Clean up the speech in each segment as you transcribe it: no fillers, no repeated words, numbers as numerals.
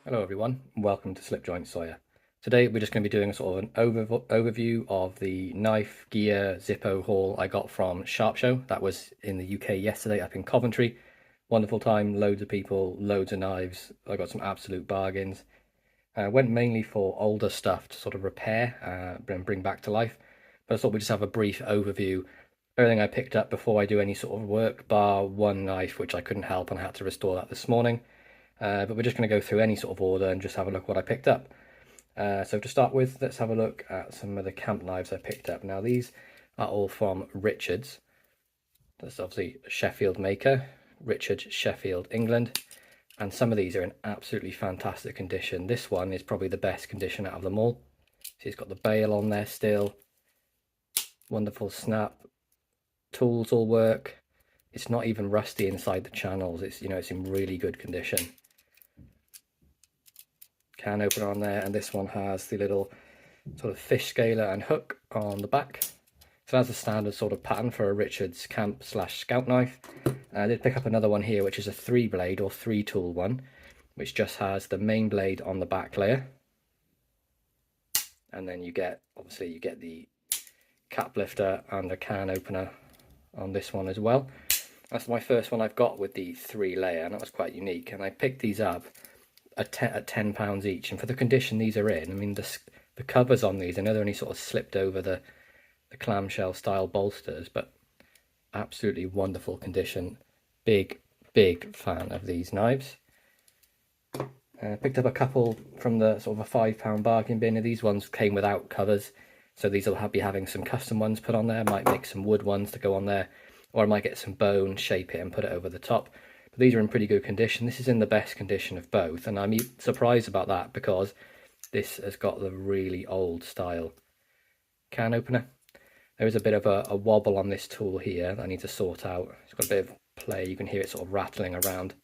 Hello everyone, and welcome to Slipjoint Sawyer. Today we're just going to be doing a sort of an overview of the knife gear Zippo haul I got from Sharp Show. That was in the UK yesterday up in Coventry. Wonderful time, loads of people, loads of knives. I got some absolute bargains. Went mainly for older stuff to sort of repair and bring back to life. But I thought we'd just have a brief overview. Everything I picked up before I do any sort of work, bar one knife which I couldn't help and I had to restore that this morning. But we're just going to go through any sort of order and just have a look what I picked up. So to start with, let's have a look at some of the camp knives I picked up. Now these are all from Richards. That's obviously a Sheffield maker, Richards, Sheffield, England. And some of these are in absolutely fantastic condition. This one is probably the best condition out of them all. So it's got the bail on there still. Wonderful snap. Tools all work. It's not even rusty inside the channels. It's, it's in really good condition. Can opener on there, and this one has the little sort of fish scaler and hook on the back. So that's a standard sort of pattern for a Richards camp / scout knife. I did pick up another one here which is a 3-blade or 3-tool one, which just has the main blade on the back layer, and then you get the cap lifter and a can opener on this one as well. That's my first one I've got with the 3-layer, and that was quite unique, and I picked these up at £10 each, and for the condition these are in, I mean the covers on these, I know they're only sort of slipped over the clamshell style bolsters, but absolutely wonderful condition. Big fan of these knives. Picked up a couple from the sort of a £5 bargain bin. These ones came without covers, so these will be having some custom ones put on there. I might make some wood ones to go on there, or I might get some bone, shape it and put it over the top. But these are in pretty good condition. This is in the best condition of both, and I'm surprised about that because this has got the really old style can opener. There is a bit of a wobble on this tool here that I need to sort out. It's got a bit of play, you can hear it sort of rattling around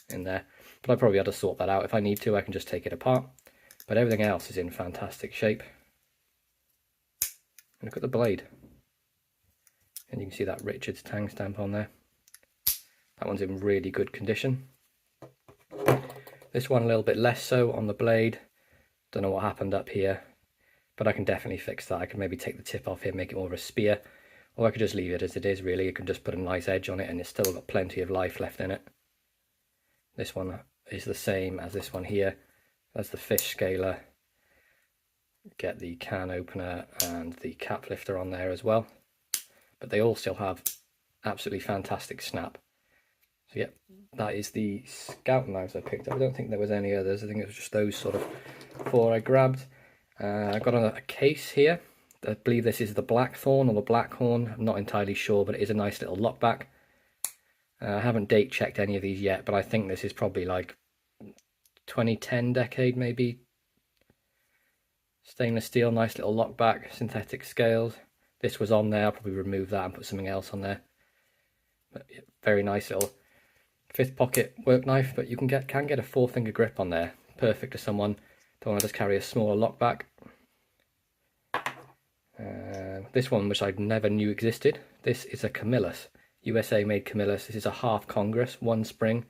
in there, but I'll probably have to sort that out. If I need to, I can just take it apart, but everything else is in fantastic shape. And look at the blade, and you can see that Richards tang stamp on there. That one's in really good condition. This one a little bit less so on the blade. Don't know what happened up here, but I can definitely fix that. I can maybe take the tip off here, make it more of a spear, or I could just leave it as it is really. You can just put a nice edge on it and it's still got plenty of life left in it. This one is the same as this one here. That's the fish scaler. Get the can opener and the cap lifter on there as well. But they all still have absolutely fantastic snap. So yeah, that is the scout knives I picked up. I don't think there was any others. I think it was just those sort of 4 I grabbed. I got a case here. I believe this is the Blackthorn or the Blackhorn. I'm not entirely sure, but it is a nice little lockback. I haven't date checked any of these yet, but I think this is probably like 2010 decade maybe. Stainless steel, nice little lockback, synthetic scales. This was on there. I'll probably remove that and put something else on there. But yeah, very nice little 5th pocket work knife, but you can get a 4-finger grip on there. Perfect for someone don't want to just carry a smaller lockback. This one, which I never knew existed, this is a Camillus, USA made Camillus. This is a half Congress, 1 spring,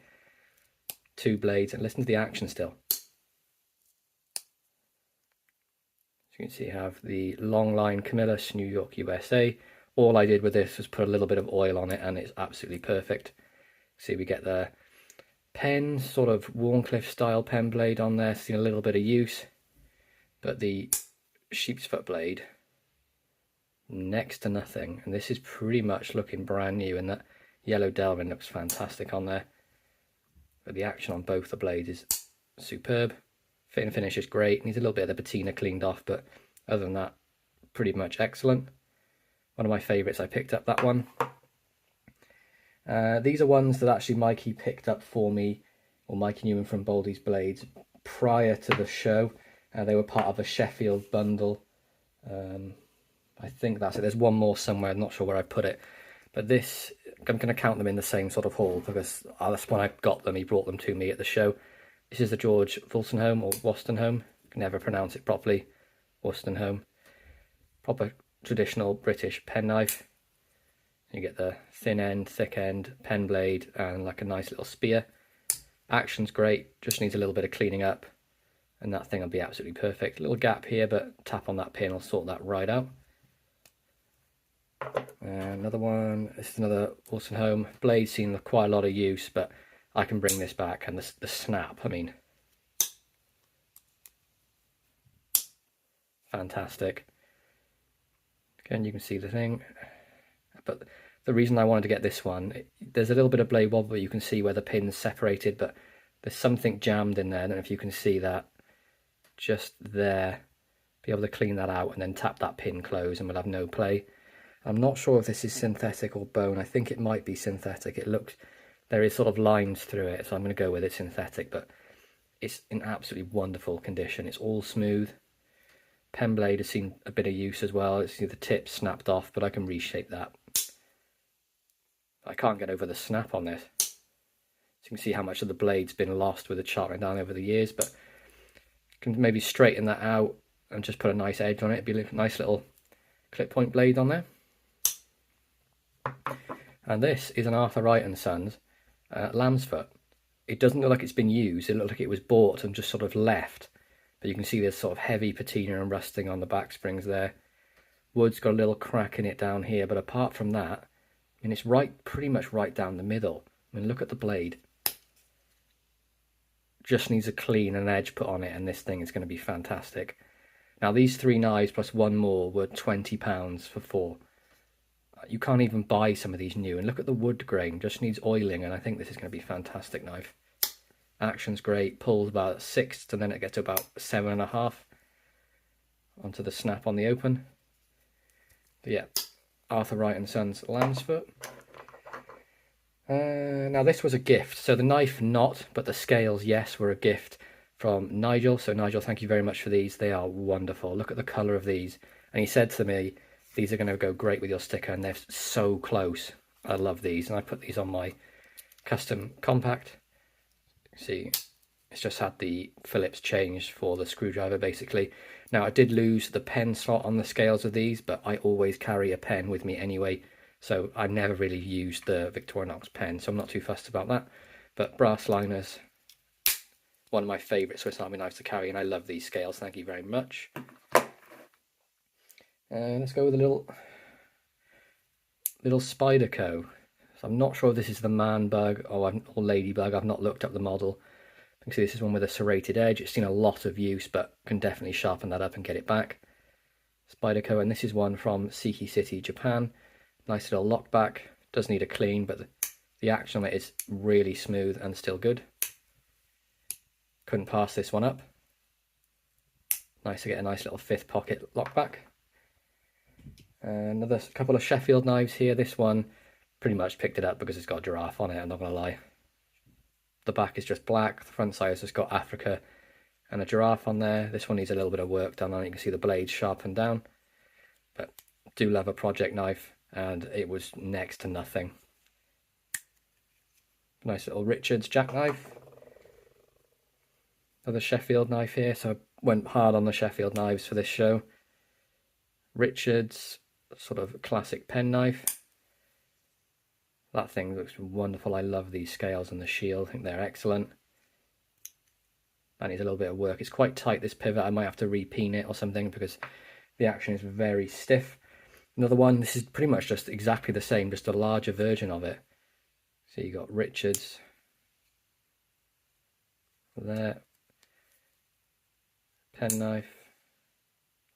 2 blades, and listen to the action still. So you can see you have the long line Camillus, New York, USA. All I did with this was put a little bit of oil on it and it's absolutely perfect. See, we get the pen, sort of Warncliffe style pen blade on there, seen a little bit of use, but the sheep's foot blade, next to nothing. And this is pretty much looking brand new, and that yellow delving looks fantastic on there. But the action on both the blades is superb. Fit and finish is great. Needs a little bit of the patina cleaned off, but other than that, pretty much excellent. One of my favourites, I picked up that one. These are ones that actually Mikey picked up for me, or Mikey Newman from Baldy's Blades, prior to the show. They were part of a Sheffield bundle. I think that's it. There's one more somewhere, I'm not sure where I put it. But this, I'm going to count them in the same sort of haul, because that's when I got them. He brought them to me at the show. This is the George Wolstenholme, or Wolstenholme. I can never pronounce it properly. Wolstenholme. Proper traditional British penknife. You get the thin end, thick end, pen blade, and like a nice little spear. Action's great, just needs a little bit of cleaning up, and that thing will be absolutely perfect. A little gap here, but tap on that pin will sort that right out. Another one, this is another Wilson Home. Blade's seen quite a lot of use, but I can bring this back, and the snap, I mean, fantastic. Again, you can see the thing, but the reason I wanted to get this one, there's a little bit of blade wobble, but you can see where the pin's separated, but there's something jammed in there. I don't know if you can see that, just there. Be able to clean that out and then tap that pin close and we'll have no play. I'm not sure if this is synthetic or bone. I think it might be synthetic. It looks, there is sort of lines through it, so I'm going to go with it synthetic, but it's in absolutely wonderful condition. It's all smooth. Pen blade has seen a bit of use as well. It's the tip snapped off, but I can reshape that. I can't get over the snap on this. So you can see how much of the blade's been lost with the sharpening down over the years, but can maybe straighten that out and just put a nice edge on it. It'd be a nice little clip point blade on there. And this is an Arthur Wright and Sons lamb's foot. It doesn't look like it's been used. It looks like it was bought and just sort of left. But you can see there's sort of heavy patina and rusting on the back springs there. Wood's got a little crack in it down here, but apart from that, I mean, it's pretty much right down the middle. I mean, look at the blade. Just needs a clean and edge put on it, and this thing is going to be fantastic. Now, these 3 knives plus one more were £20 for 4. You can't even buy some of these new, and look at the wood grain, just needs oiling, and I think this is going to be a fantastic knife. Action's great, pulls about 6, and then it gets to about 7.5 onto the snap on the open. But yeah, Arthur Wright and Sons lamb's foot. Now this was a gift, so the knife not, but the scales, yes, were a gift from Nigel. So Nigel, thank you very much for these. They are wonderful. Look at the colour of these. And he said to me, these are going to go great with your sticker, and they're so close. I love these, and I put these on my custom compact. See, it's just had the Phillips changed for the screwdriver basically. Now I did lose the pen slot on the scales of these, but I always carry a pen with me anyway, so I never really used the Victorinox pen, so I'm not too fussed about that. But brass liners, one of my favourite Swiss Army knives to carry, and I love these scales, thank you very much. Let's go with a little Spyderco. So I'm not sure if this is the man bug or ladybug. I've not looked up the model. You can see this is one with a serrated edge. It's seen a lot of use, but can definitely sharpen that up and get it back. Spyderco, and this is one from Siki City, Japan. Nice little lock back. Does need a clean, but the action on it is really smooth and still good. Couldn't pass this one up. Nice to get a nice little 5th pocket lock back. Another couple of Sheffield knives here. This one pretty much picked it up because it's got a giraffe on it, I'm not going to lie. The back is just black, the front side has just got Africa and a giraffe on there. This one needs a little bit of work done on it. You can see the blades sharpened down. But do love a project knife, and it was next to nothing. Nice little Richards jackknife. Another Sheffield knife here, so I went hard on the Sheffield knives for this show. Richards, sort of classic penknife. That thing looks wonderful. I love these scales and the shield. I think they're excellent. That needs a little bit of work. It's quite tight, this pivot. I might have to repeen it or something because the action is very stiff. Another one, this is pretty much just exactly the same, just a larger version of it. So you got Richards there. Penknife.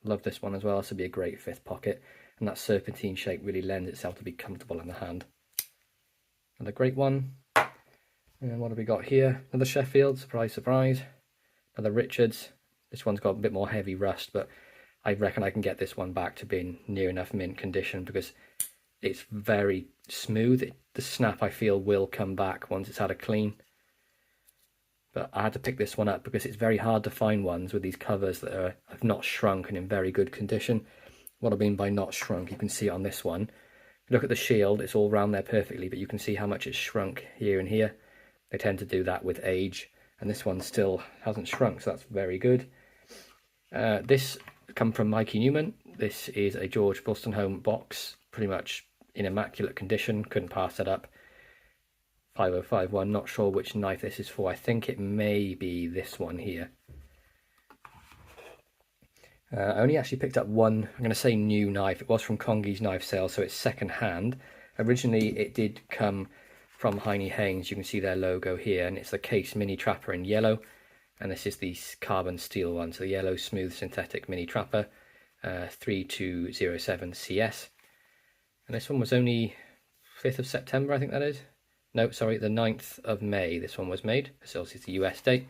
Love this one as well. This would be a great 5th pocket, and that serpentine shape really lends itself to be comfortable in the hand. Another great one. And what have we got here? Another Sheffield, surprise, surprise. Another Richards. This one's got a bit more heavy rust, but I reckon I can get this one back to being near enough mint condition because it's very smooth. The snap, I feel, will come back once it's had a clean. But I had to pick this one up because it's very hard to find ones with these covers that have not shrunk and in very good condition. What I mean by not shrunk, you can see it on this one. If you look at the shield, it's all round there perfectly, but you can see how much it's shrunk here and here. They tend to do that with age, and this one still hasn't shrunk, so that's very good. This come from Mikey Newman. This is a George Wilson Home box, pretty much in immaculate condition. Couldn't pass it up. 5051. Not sure which knife this is for. I think it may be this one here. I only actually picked up one, I'm going to say new knife. It was from Congi's knife sale, so it's second hand. Originally it did come from Heine Haynes. You can see their logo here, and it's the Case Mini Trapper in yellow, and this is the carbon steel one, so the yellow smooth synthetic mini trapper, 3207 CS. And this one was only 5th of September, I think that is. No, sorry, the 9th of May this one was made. So it's the US date.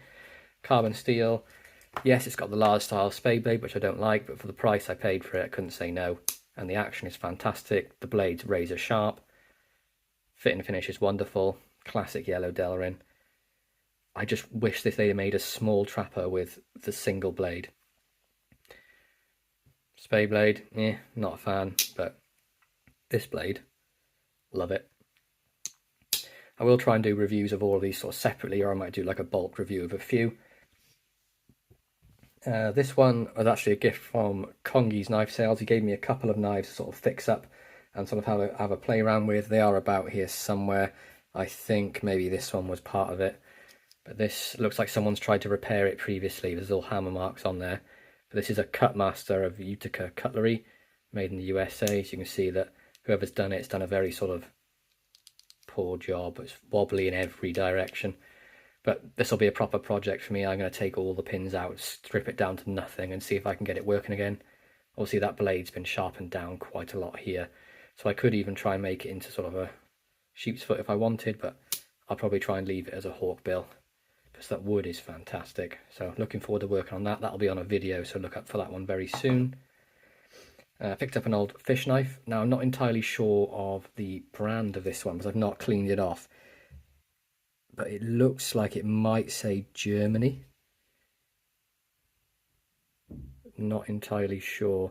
Carbon steel. Yes, it's got the large style spade blade, which I don't like, but for the price I paid for it, I couldn't say no. And the action is fantastic. The blade's razor sharp. Fit and finish is wonderful. Classic yellow Delrin. I just wish that they made a small trapper with the single blade. Spade blade, not a fan, but this blade, love it. I will try and do reviews of all of these sort of separately, or I might do like a bulk review of a few. This one was actually a gift from Congi's knife sales. He gave me a couple of knives to sort of fix up and sort of have a play around with. They are about here somewhere. I think maybe this one was part of it. But this looks like someone's tried to repair it previously. There's all hammer marks on there. But this is a Cutmaster of Utica Cutlery, made in the USA. So you can see that whoever's done it's done a very sort of poor job. It's wobbly in every direction. But this will be a proper project for me. I'm going to take all the pins out, strip it down to nothing, and see if I can get it working again. Obviously that blade's been sharpened down quite a lot here, so I could even try and make it into sort of a sheep's foot if I wanted, but I'll probably try and leave it as a hawkbill, because that wood is fantastic. So looking forward to working on that. That'll be on a video, so look up for that one very soon. Picked up an old fish knife. Now I'm not entirely sure of the brand of this one, because I've not cleaned it off. But it looks like it might say Germany. Not entirely sure,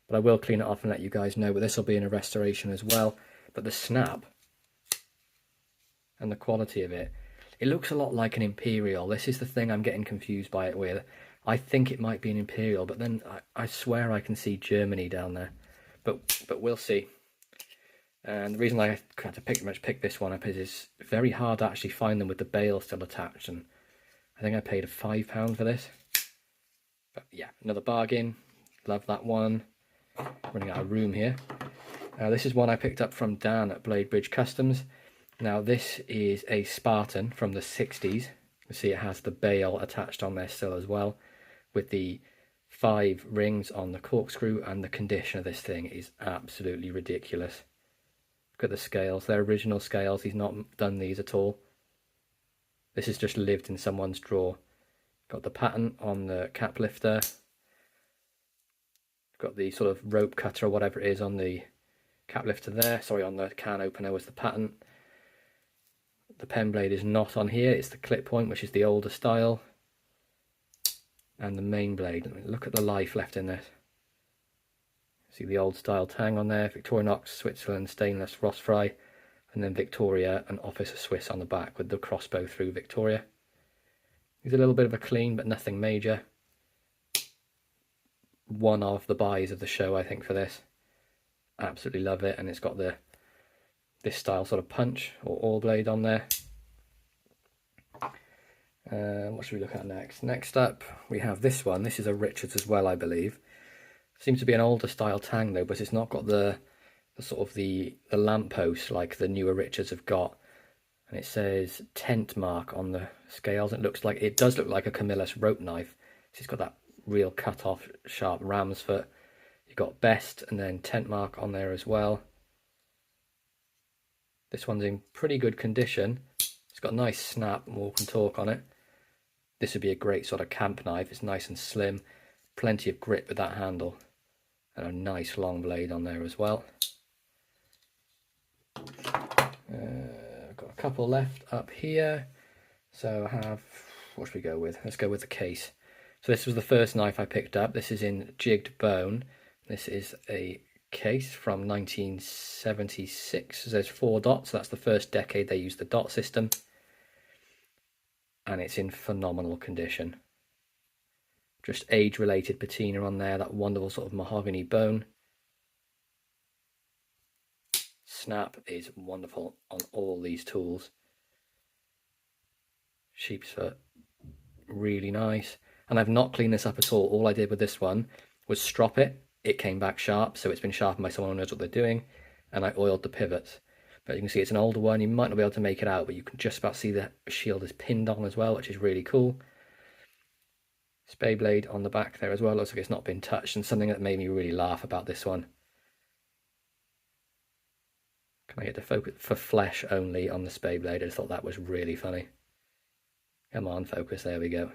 but I will clean it off and let you guys know. But this will be in a restoration as well. But the snap and the quality of it, it looks a lot like an Imperial. This is the thing I'm getting confused by it with. I think it might be an Imperial, but then I swear I can see Germany down there. But we'll see. And the reason I had to pick this one up is it's very hard to actually find them with the bail still attached, and I think I paid £5 for this. But yeah, another bargain. Love that one. Running out of room here. This is one I picked up from Dan at Blade Bridge Customs. Now this is a Spartan from the 60s. You see it has the bail attached on there still as well, with the 5 rings on the corkscrew, and the condition of this thing is absolutely ridiculous. Look at the scales, they're original scales. He's not done these at all. This has just lived in someone's drawer. Got the pattern on the cap lifter. Got the sort of rope cutter or whatever it is on the cap lifter there. Sorry, on the can opener was the pattern. The pen blade is not on here, it's the clip point, which is the older style. And the main blade, look at the life left in this. See the old style tang on there, Victorinox, Switzerland, stainless, Ross Fry, and then Victoria and Officer Swiss on the back with the crossbow through Victoria. There's a little bit of a clean, but nothing major. One of the buys of the show, I think, for this. Absolutely love it, and it's got this style sort of punch or oar blade on there. What should we look at next? Next up, we have this one. This is a Richards as well, I believe. Seems to be an older style tang though, but it's not got the sort of the lamppost like the newer Richards have got. And it says tent mark on the scales. It does look like a Camillus rope knife. It's got that real cut off sharp ram's foot. You've got best and then tent mark on there as well. This one's in pretty good condition. It's got a nice snap and walk and torque on it. This would be a great sort of camp knife. It's nice and slim, plenty of grip with that handle, and a nice long blade on there as well. I've got a couple left up here. So I have, what should we go with? Let's go with the case. So this was the first knife I picked up. This is in jigged bone. This is a case from 1976. There's 4 dots. That's the first decade they used the dot system. And it's in phenomenal condition. Just age-related patina on there, that wonderful sort of mahogany bone. Snap is wonderful on all these tools. sheep's foot, really nice. And I've not cleaned this up at all. I did with this one was strop it. It came back sharp, so it's been sharpened by someone who knows what they're doing. And I oiled the pivots. But you can see it's an older one. You might not be able to make it out, but you can just about see the shield is pinned on as well, which is really cool. Spay blade on the back there as well. Looks like it's not been touched, and something that made me really laugh about this one. Can I get the focus for flesh only on the spay blade? I just thought that was really funny. Come on, focus, there we go.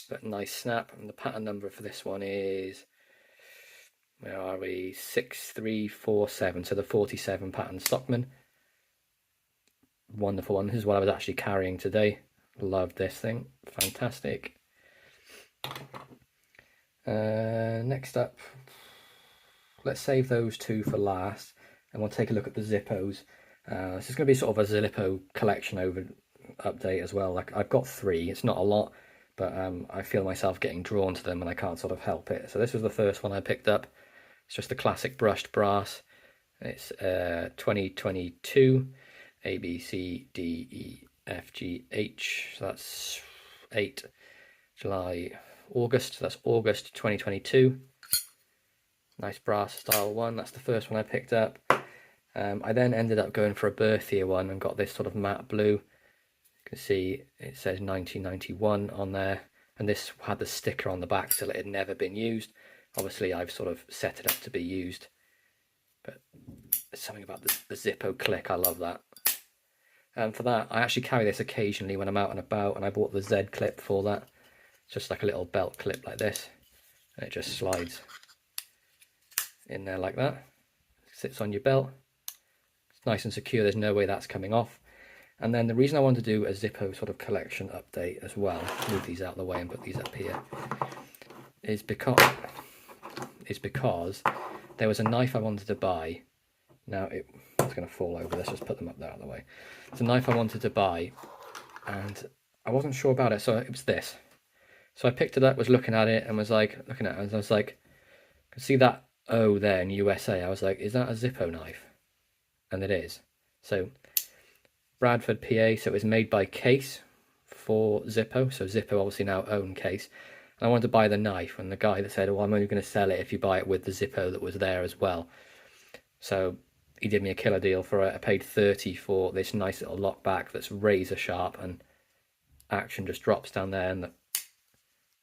But nice snap, and the pattern number for this one is, where are we, 6347, so the 47 pattern Stockman. Wonderful one. This is what I was actually carrying today. Love this thing, fantastic. Next up, let's save those two for last, and we'll take a look at the Zippos. This is going to be sort of a Zippo collection update as well. Like, I've got 3, it's not a lot, but I feel myself getting drawn to them and I can't sort of help it. So this was the first one I picked up. It's just a classic brushed brass. It's 2022 A, B, C, D, E, F, G, H. So that's 8 July, August. So that's August 2022. Nice brass style one. That's the first one I picked up. I then ended up going for a birthier one and got this sort of matte blue. You can see it says 1991 on there, and this had the sticker on the back, so it had never been used. Obviously I've sort of set it up to be used, but there's something about the Zippo click, I love that. And for that, I actually carry this occasionally when I'm out and about, and I bought the Z clip for that. It's just like a little belt clip like this, and it just slides in there like that. It sits on your belt. It's nice and secure, there's no way that's coming off. And then the reason I wanted to do a Zippo sort of collection update as well, move these out of the way and put these up here, is because there was a knife I wanted to buy. Now it's going to fall over, let's just put them up there out of the way. It's a knife I wanted to buy and I wasn't sure about it, so it was this. So I picked it up, was looking at it and was like, looking at it and I was like, I could see that O there in USA. I was like, is that a Zippo knife? And it is. So Bradford, PA, so it was made by Case for Zippo, so Zippo obviously now own Case. And I wanted to buy the knife, and the guy that said, oh, I'm only going to sell it if you buy it with the Zippo that was there as well. So he did me a killer deal for it. I paid 30 for this nice little lock back that's razor sharp, and action just drops down there, and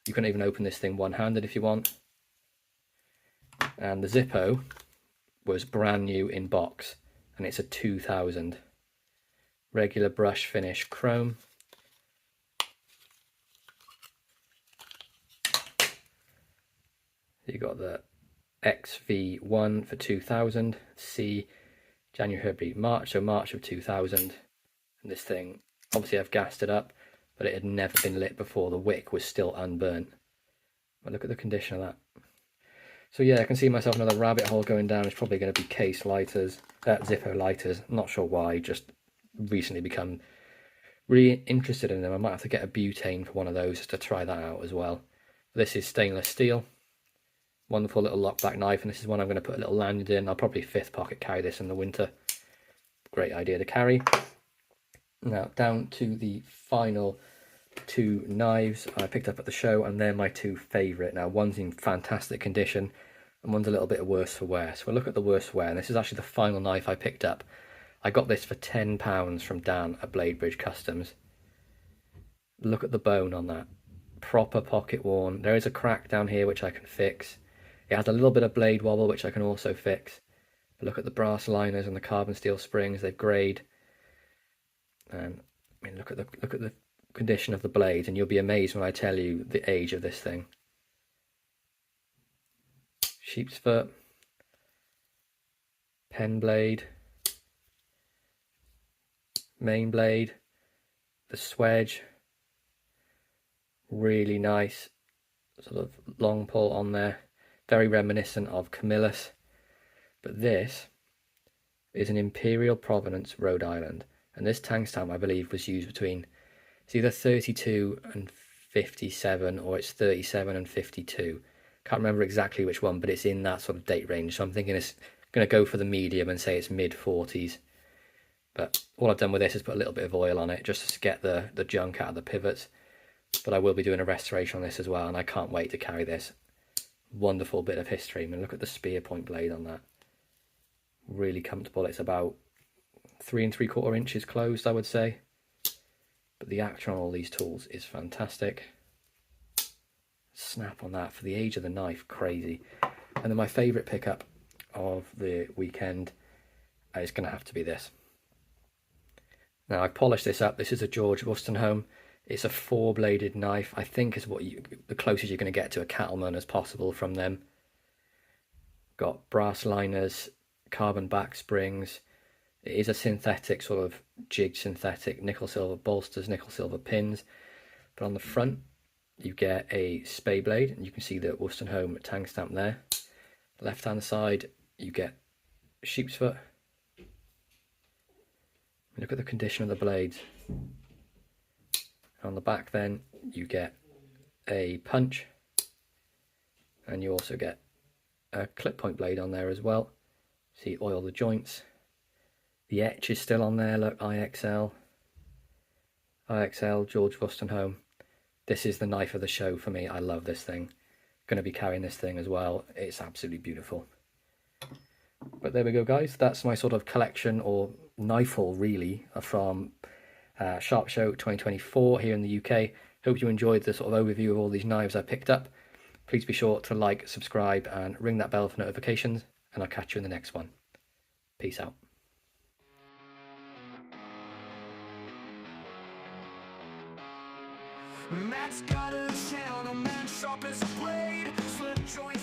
you can even open this thing one-handed if you want. And the Zippo was brand new in box, and it's a 2000. Regular brush finish chrome. You got the XV1 for 2000, C January, February, March, so March of 2000. And this thing, obviously I've gassed it up, but it had never been lit before. The wick was still unburnt. But look at the condition of that. So yeah, I can see myself another rabbit hole going down. It's probably going to be Case lighters, Zippo lighters. Not sure why, just recently become really interested in them. I might have to get a butane for one of those just to try that out as well. This is stainless steel. Wonderful little lockback knife, and this is one I'm going to put a little lanyard in. I'll probably 5th pocket carry this in the winter. Great idea to carry. Now down to the final 2 knives I picked up at the show, and they're my 2 favourite. Now one's in fantastic condition and one's a little bit worse for wear. So we'll look at the worse for wear, and this is actually the final knife I picked up. I got this for £10 from Dan at Bladebridge Customs. Look at the bone on that. Proper pocket worn. There is a crack down here which I can fix. It has a little bit of blade wobble which I can also fix. But look at the brass liners and the carbon steel springs. They've greyed. And I mean, look at the condition of the blades, and you'll be amazed when I tell you the age of this thing. Sheep's foot. Pen blade. Main blade, the swedge, really nice sort of long pull on there, very reminiscent of Camillus. But this is an Imperial Provenance, Rhode Island, and this tang stamp I believe was used between, it's either 32 and 57 or it's 37 and 52. Can't remember exactly which one, but it's in that sort of date range, so I'm thinking it's going to go for the medium and say it's mid 40s. But all I've done with this is put a little bit of oil on it just to get the junk out of the pivots. But I will be doing a restoration on this as well, and I can't wait to carry this. Wonderful bit of history. I mean, look at the spear point blade on that. Really comfortable. It's about 3 3/4 inches closed, I would say. But the action on all these tools is fantastic. Snap on that for the age of the knife, crazy. And then my favourite pickup of the weekend is going to have to be this. Now I've polished this up. This is a George Wolstenholme. It's a 4-bladed knife. I think is the closest you're going to get to a cattleman as possible from them. Got brass liners, carbon back springs. It is a synthetic, sort of jigged synthetic, nickel silver bolsters, nickel silver pins. But on the front you get a spay blade, and you can see the Wolstenholme tang stamp there. Left hand side you get sheep's foot. Look at the condition of the blades. On the back then you get a punch, and you also get a clip point blade on there as well. See, oil the joints. The etch is still on there, look, IXL George Wolstenholme. This is the knife of the show for me. I love this thing. Going to be carrying this thing as well. It's absolutely beautiful. But there we go, guys. That's my sort of collection, or knife haul really, from Sharp Show 2024 here in the UK. Hope you enjoyed the sort of overview of all these knives I picked up. Please be sure to like, subscribe and ring that bell for notifications, and I'll catch you in the next one. Peace out. Matt's got a channel, man sharp as a blade, Slipjoint